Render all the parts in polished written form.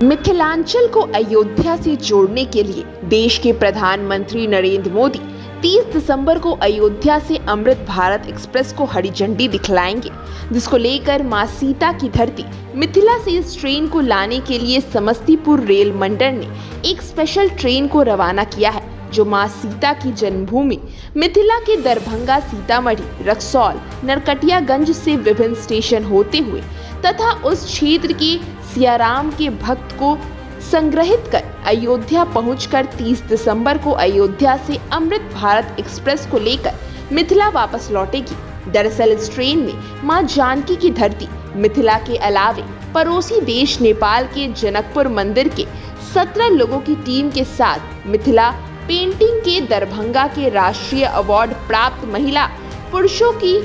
मिथिलांचल को अयोध्या से जोड़ने के लिए देश के प्रधानमंत्री नरेंद्र मोदी 30 दिसंबर को अयोध्या से अमृत भारत एक्सप्रेस को हरी झंडी दिखलाएंगे, जिसको लेकर मां सीता की धरती मिथिला से इस ट्रेन को लाने के लिए समस्तीपुर रेल मंडल ने एक स्पेशल ट्रेन को रवाना किया है, जो मां सीता की जन्मभूमि मिथिला के दरभंगा, सीतामढ़ी, रक्सौल, नरकटियागंज से विभिन्न स्टेशन होते हुए तथा उस क्षेत्र के सियाराम के भक्त को संग्रहित कर अयोध्या पहुंचकर 30 दिसंबर को अयोध्या से अमृत भारत एक्सप्रेस को लेकर मिथिला वापस लौटेगी। दरअसल इस ट्रेन में मां जानकी की धरती मिथिला के अलावे पड़ोसी देश नेपाल के जनकपुर मंदिर के 17 लोगों की टीम के साथ मिथिला पेंटिंग के दरभंगा के राष्ट्रीय अवार्ड प्राप्त महिला पुरुषों की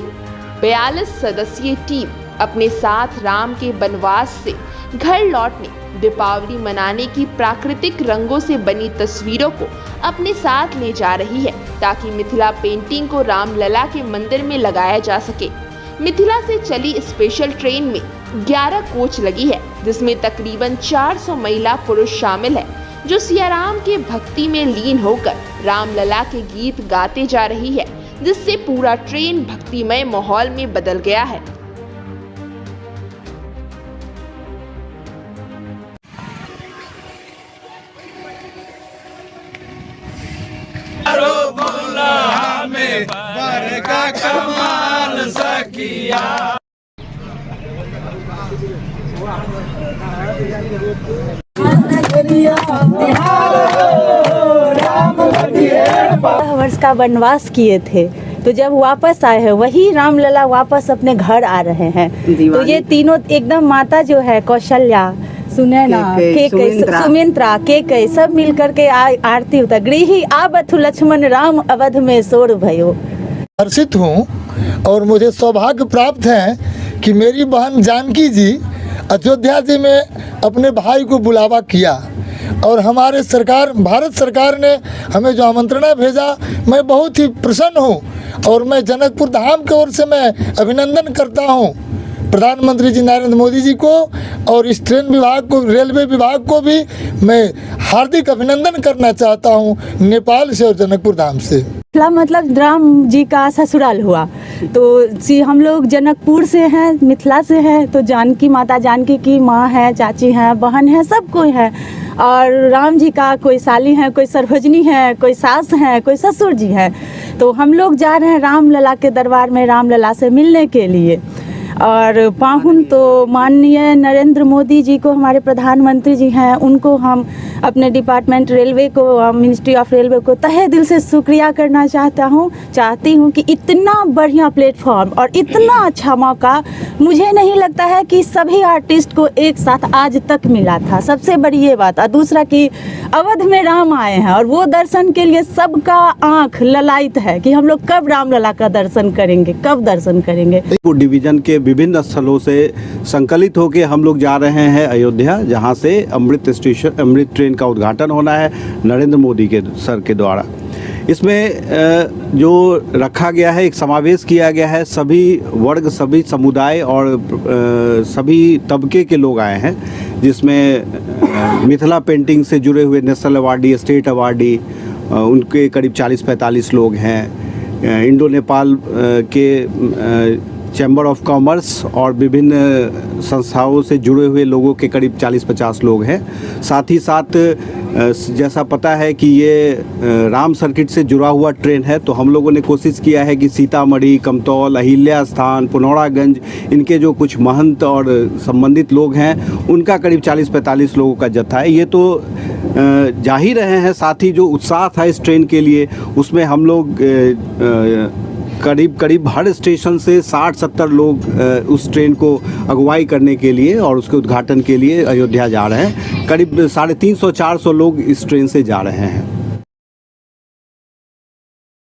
42 सदस्यीय टीम अपने साथ राम के वनवास से घर लौटने, दीपावली मनाने की प्राकृतिक रंगों से बनी तस्वीरों को अपने साथ ले जा रही है, ताकि मिथिला पेंटिंग को रामलला के मंदिर में लगाया जा सके। मिथिला से चली स्पेशल ट्रेन में 11 कोच लगी है, जिसमें तकरीबन 400 महिला पुरुष शामिल है, जो सियाराम के भक्ति में लीन होकर रामलला के गीत गाते जा रही है, जिससे पूरा ट्रेन भक्तिमय माहौल में बदल गया है। का कमाल सकिया वर्ष का वनवास किए थे, तो जब वापस आए हैं वही रामलला वापस अपने घर आ रहे हैं। तो ये तीनों एकदम माता जो है कौशल्या, सुनैना, सुमित्रा, केकई सब मिल करके आरती होता। गृही आबथु लक्ष्मण राम अवध में सोर भयो। हर्षित हूँ और मुझे सौभाग्य प्राप्त है कि मेरी बहन जानकी जी अयोध्या जी में अपने भाई को बुलावा किया और हमारे भारत सरकार ने हमें जो आमंत्रण भेजा, मैं बहुत ही प्रसन्न हूँ और मैं जनकपुर धाम की ओर से मैं अभिनंदन करता हूँ प्रधानमंत्री जी नरेंद्र मोदी जी को और इस ट्रेन विभाग को, रेलवे विभाग को भी मैं हार्दिक अभिनंदन करना चाहता हूँ नेपाल से और जनकपुर धाम से। मतलब राम जी का ससुराल हुआ, तो हम लोग जनकपुर से हैं, मिथिला से हैं, तो जानकी माता, जानकी की माँ है, चाची हैं, बहन है, सब कोई है। और राम जी का कोई साली है, कोई सरभजनी है, कोई सास है, कोई ससुर जी है। तो हम लोग जा रहे हैं रामलला के दरबार में रामलला से मिलने के लिए। और पाहुन तो माननीय नरेंद्र मोदी जी को, हमारे प्रधानमंत्री जी हैं, उनको हम अपने डिपार्टमेंट रेलवे को, मिनिस्ट्री ऑफ रेलवे को तहे दिल से शुक्रिया करना चाहती हूँ कि इतना बढ़िया प्लेटफॉर्म और इतना अच्छा मौका मुझे नहीं लगता है कि सभी आर्टिस्ट को एक साथ आज तक मिला था। सबसे बड़ी ये बात। और दूसरा कि अवध में राम आए हैं और वो दर्शन के लिए सबका आंख ललायित है कि हम लोग कब रामलला का दर्शन करेंगे, कब दर्शन करेंगे। डिवीजन के विभिन्न स्थलों से संकलित होकर हम लोग जा रहे हैं अयोध्या, जहां से अमृत ट्रेन का उद्घाटन होना है नरेंद्र मोदी के सर के द्वारा। इसमें जो रखा गया है, एक समावेश किया गया है, सभी वर्ग, सभी समुदाय और सभी तबके के लोग आए हैं, जिसमें मिथिला पेंटिंग से जुड़े हुए नेशनल अवार्डी, स्टेट अवार्डी, उनके करीब 40-45 लोग हैं। इंडो नेपाल के चैम्बर ऑफ कॉमर्स और विभिन्न संस्थाओं से जुड़े हुए लोगों के करीब 40-50 लोग हैं। साथ ही साथ जैसा पता है कि ये राम सर्किट से जुड़ा हुआ ट्रेन है, तो हम लोगों ने कोशिश किया है कि सीतामढ़ी, कमतौल, अहिल्या स्थान, पुनौरागंज, इनके जो कुछ महंत और संबंधित लोग हैं, उनका करीब 40-45 लोगों का जत्था है। ये तो जा ही रहे हैं। साथ ही जो उत्साह था इस ट्रेन के लिए, उसमें हम लोग करीब हर स्टेशन से 60-70 लोग उस ट्रेन को अगुवाई करने के लिए और उसके उद्घाटन के लिए अयोध्या जा रहे हैं। करीब 350-400 लोग इस ट्रेन से जा रहे हैं।